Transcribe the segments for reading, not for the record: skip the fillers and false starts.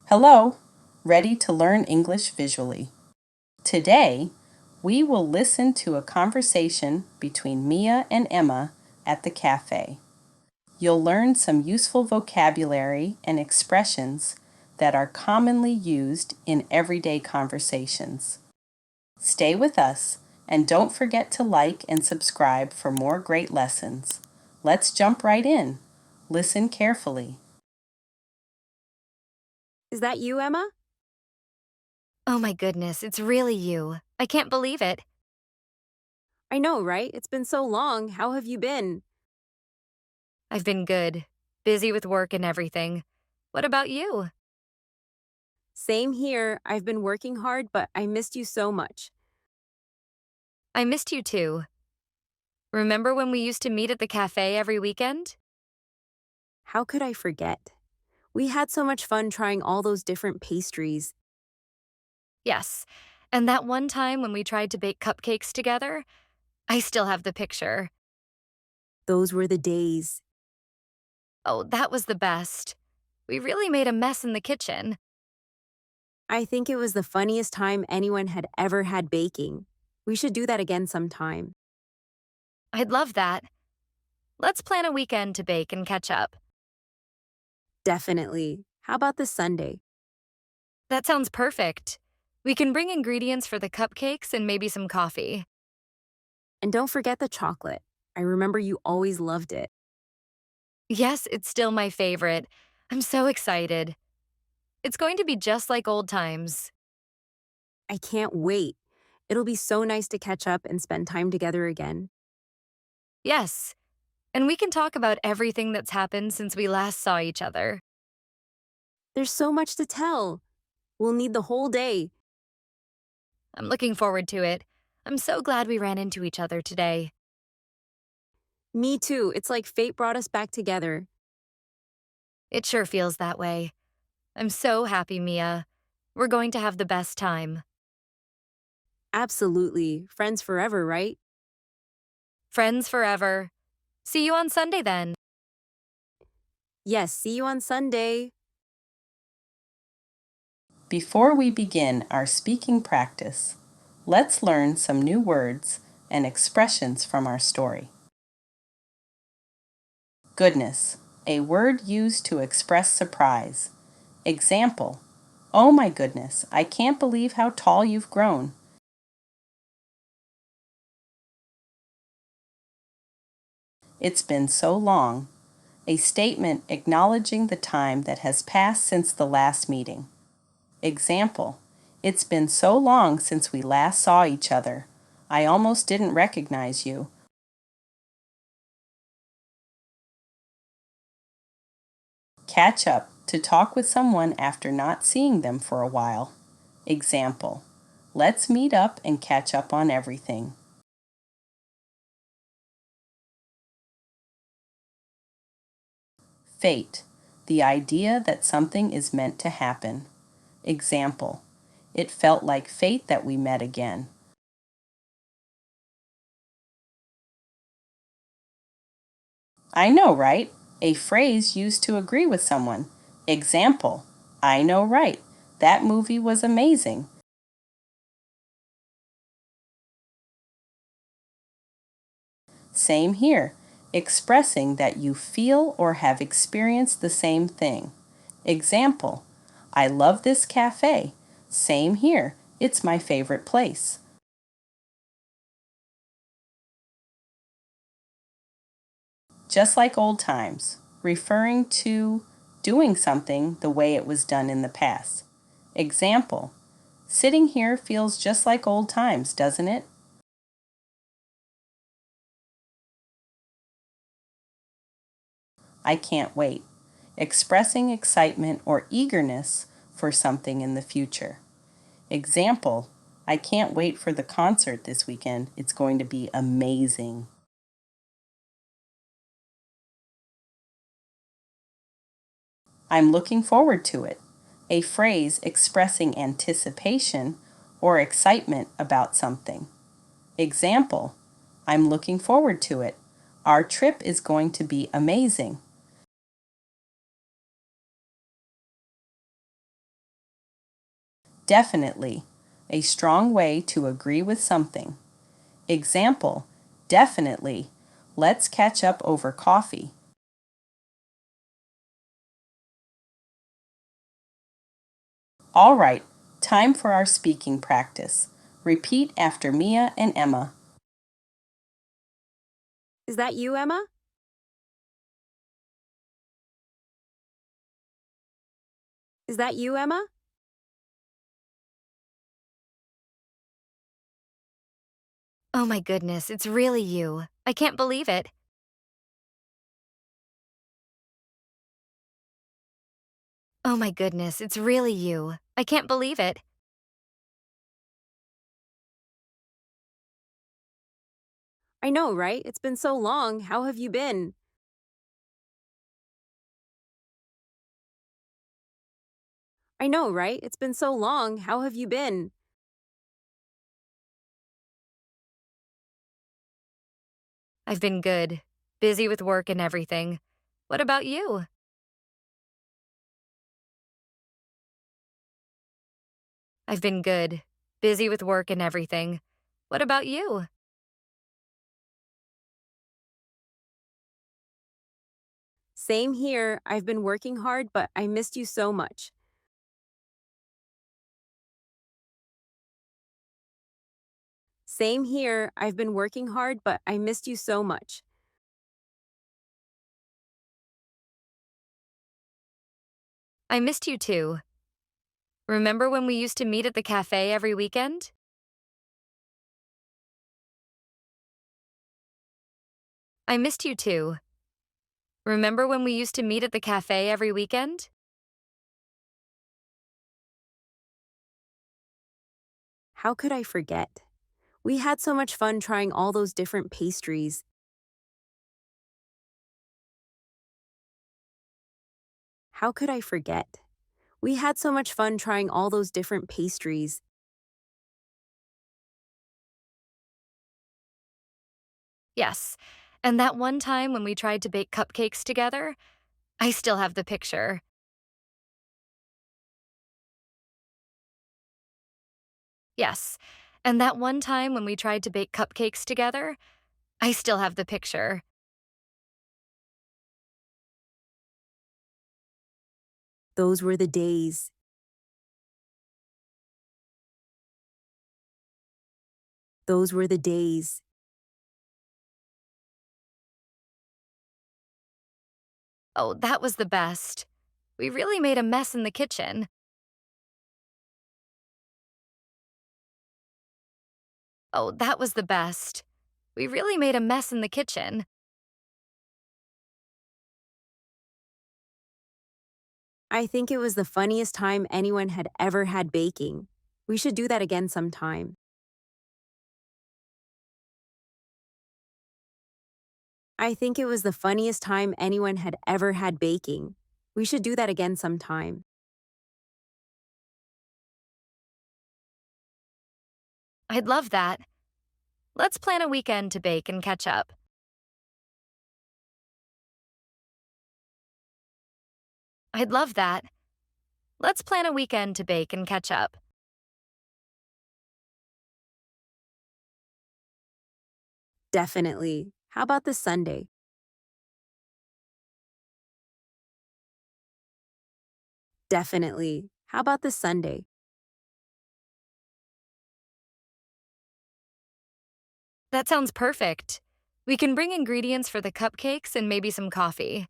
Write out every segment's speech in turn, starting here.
Hello, ready to learn English visually. Today, we will listen to a conversation between Mia and Emma at the cafe. You'll learn some useful vocabulary and expressions that are commonly used in everyday conversations. Stay with us and don't forget to like and subscribe for more great lessons. Let's jump right in. Listen carefully. Is that you, Emma? Oh my goodness, it's really you. I can't believe it. I know, right? It's been so long. How have you been? I've been good, busy with work and everything. What about you? Same here. I've been working hard, but I missed you so much. I missed you too. Remember when we used to meet at the cafe every weekend? How could I forget? We had so much fun trying all those different pastries. Yes. And that one time when we tried to bake cupcakes together? I still have the picture. Those were the days. Oh, that was the best. We really made a mess in the kitchen. I think it was the funniest time anyone had ever had baking. We should do that again sometime. I'd love that. Let's plan a weekend to bake and catch up. Definitely. How about this Sunday? That sounds perfect. We can bring ingredients for the cupcakes and maybe some coffee. And don't forget the chocolate. I remember you always loved it. Yes, it's still my favorite. I'm so excited. It's going to be just like old times. I can't wait. It'll be so nice to catch up and spend time together again. Yes, and we can talk about everything that's happened since we last saw each other. There's so much to tell. We'll need the whole day. I'm looking forward to it. I'm so glad we ran into each other today. Me too. It's like fate brought us back together. It sure feels that way. I'm so happy, Mia. We're going to have the best time. Absolutely. Friends forever, right? Friends forever. See you on Sunday then. Yes, see you on Sunday. Before we begin our speaking practice, let's learn some new words and expressions from our story. Goodness, a word used to express surprise. Example, oh my goodness, I can't believe how tall you've grown. It's been so long. A statement acknowledging the time that has passed since the last meeting. Example, it's been so long since we last saw each other. I almost didn't recognize you. Catch up, to talk with someone after not seeing them for a while. Example, let's meet up and catch up on everything. Fate, the idea that something is meant to happen. Example, it felt like fate that we met again. I know, right? A phrase used to agree with someone. Example, I know, right? That movie was amazing. Same here, expressing that you feel or have experienced the same thing. Example, I love this cafe. Same here, it's my favorite place. Just like old times, referring to doing something the way it was done in the past. Example, sitting here feels just like old times, doesn't it? I can't wait. Expressing excitement or eagerness for something in the future. Example, I can't wait for the concert this weekend. It's going to be amazing. I'm looking forward to it. A phrase expressing anticipation or excitement about something. Example, I'm looking forward to it. Our trip is going to be amazing. Definitely, a strong way to agree with something. Example, definitely, let's catch up over coffee. All right, time for our speaking practice. Repeat after Mia and Emma. Is that you, Emma? Is that you, Emma? Oh my goodness, it's really you. I can't believe it. Oh my goodness, it's really you. I can't believe it. I know, right? It's been so long. How have you been? I know, right? It's been so long. How have you been? I've been good. Busy with work and everything. What about you? I've been good. Busy with work and everything. What about you? Same here. I've been working hard, but I missed you so much. Same here. I've been working hard, but I missed you so much. I missed you too. Remember when we used to meet at the cafe every weekend? I missed you too. Remember when we used to meet at the cafe every weekend? How could I forget? We had so much fun trying all those different pastries. How could I forget? We had so much fun trying all those different pastries. Yes. And that one time when we tried to bake cupcakes together, I still have the picture. Yes. And that one time when we tried to bake cupcakes together, I still have the picture. Those were the days. Those were the days. Oh, that was the best. We really made a mess in the kitchen. Oh, that was the best. We really made a mess in the kitchen. I think it was the funniest time anyone had ever had baking. We should do that again sometime. I think it was the funniest time anyone had ever had baking. We should do that again sometime. I'd love that. Let's plan a weekend to bake and catch up. I'd love that. Let's plan a weekend to bake and catch up. Definitely. How about this Sunday? Definitely. How about this Sunday? That sounds perfect. We can bring ingredients for the cupcakes and maybe some coffee.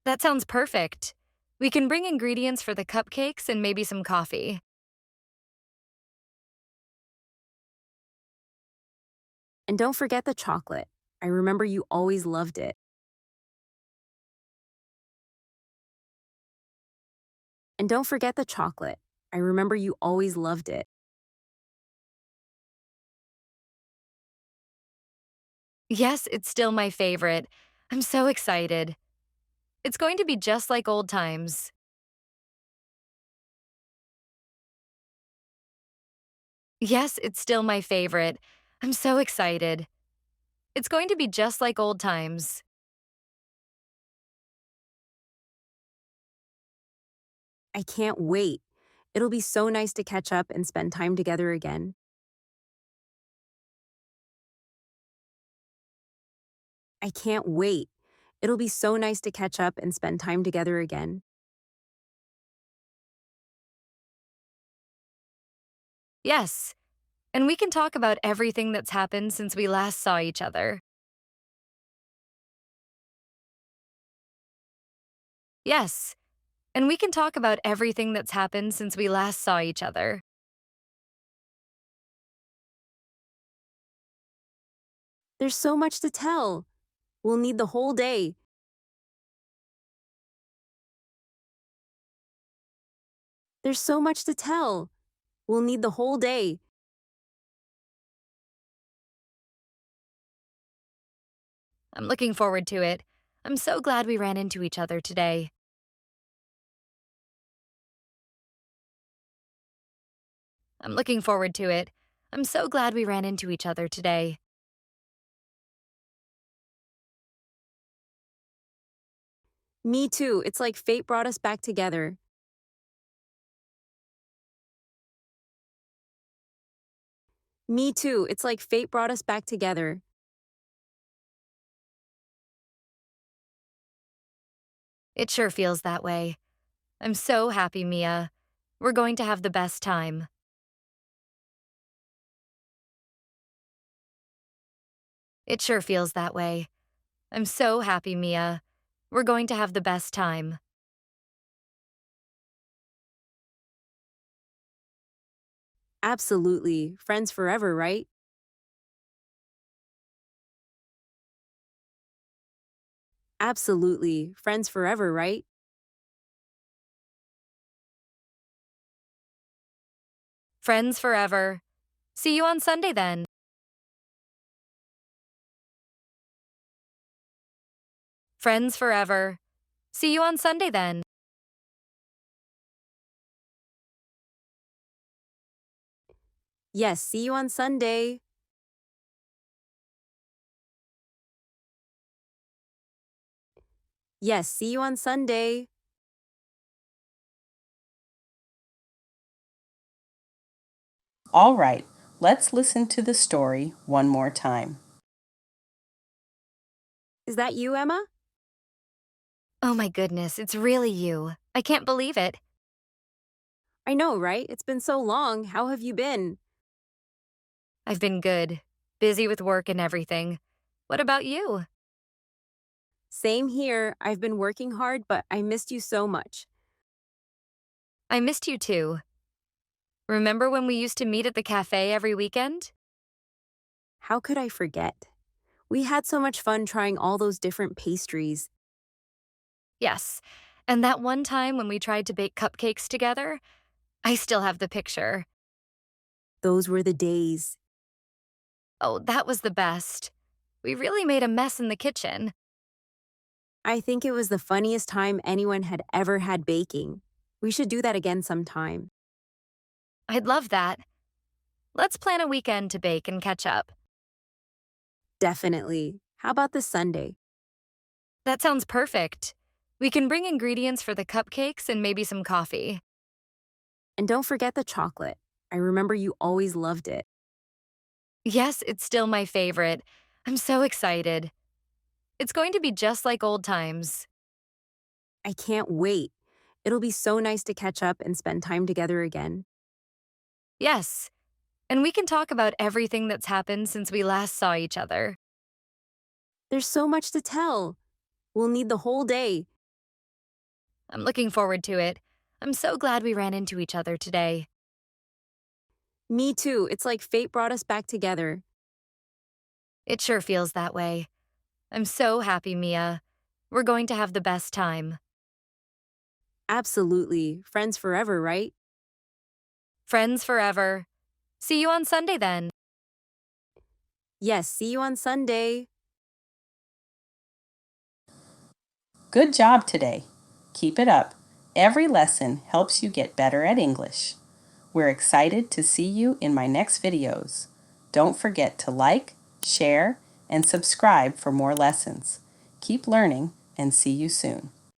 That sounds perfect. We can bring ingredients for the cupcakes and maybe some coffee. And don't forget the chocolate. I remember you always loved it. And don't forget the chocolate. I remember you always loved it. Yes, it's still my favorite. I'm so excited. It's going to be just like old times. Yes, it's still my favorite. I'm so excited. It's going to be just like old times. I can't wait. It'll be so nice to catch up and spend time together again. I can't wait. It'll be so nice to catch up and spend time together again. Yes, and we can talk about everything that's happened since we last saw each other. Yes, and we can talk about everything that's happened since we last saw each other. There's so much to tell. We'll need the whole day. There's so much to tell. We'll need the whole day. I'm looking forward to it. I'm so glad we ran into each other today. I'm looking forward to it. I'm so glad we ran into each other today. Me too. It's like fate brought us back together. Me too. It's like fate brought us back together. It sure feels that way. I'm so happy, Mia. We're going to have the best time. It sure feels that way. I'm so happy, Mia. We're going to have the best time. Absolutely. Friends forever, right? Absolutely. Friends forever, right? Friends forever. See you on Sunday then. Friends forever. See you on Sunday then. Yes, see you on Sunday. Yes, see you on Sunday. All right, let's listen to the story one more time. Is that you, Emma? Oh my goodness, it's really you. I can't believe it. I know, right? It's been so long. How have you been? I've been good, busy with work and everything. What about you? Same here. I've been working hard, but I missed you so much. I missed you too. Remember when we used to meet at the cafe every weekend? How could I forget? We had so much fun trying all those different pastries. Yes, and that one time when we tried to bake cupcakes together? I still have the picture. Those were the days. Oh, that was the best. We really made a mess in the kitchen. I think it was the funniest time anyone had ever had baking. We should do that again sometime. I'd love that. Let's plan a weekend to bake and catch up. Definitely. How about this Sunday? That sounds perfect. We can bring ingredients for the cupcakes and maybe some coffee. And don't forget the chocolate. I remember you always loved it. Yes, it's still my favorite. I'm so excited. It's going to be just like old times. I can't wait. It'll be so nice to catch up and spend time together again. Yes, and we can talk about everything that's happened since we last saw each other. There's so much to tell. We'll need the whole day. I'm looking forward to it. I'm so glad we ran into each other today. Me too. It's like fate brought us back together. It sure feels that way. I'm so happy, Mia. We're going to have the best time. Absolutely. Friends forever, right? Friends forever. See you on Sunday then. Yes, see you on Sunday. Good job today. Keep it up. Every lesson helps you get better at English. We're excited to see you in my next videos. Don't forget to like, share, and subscribe for more lessons. Keep learning and see you soon.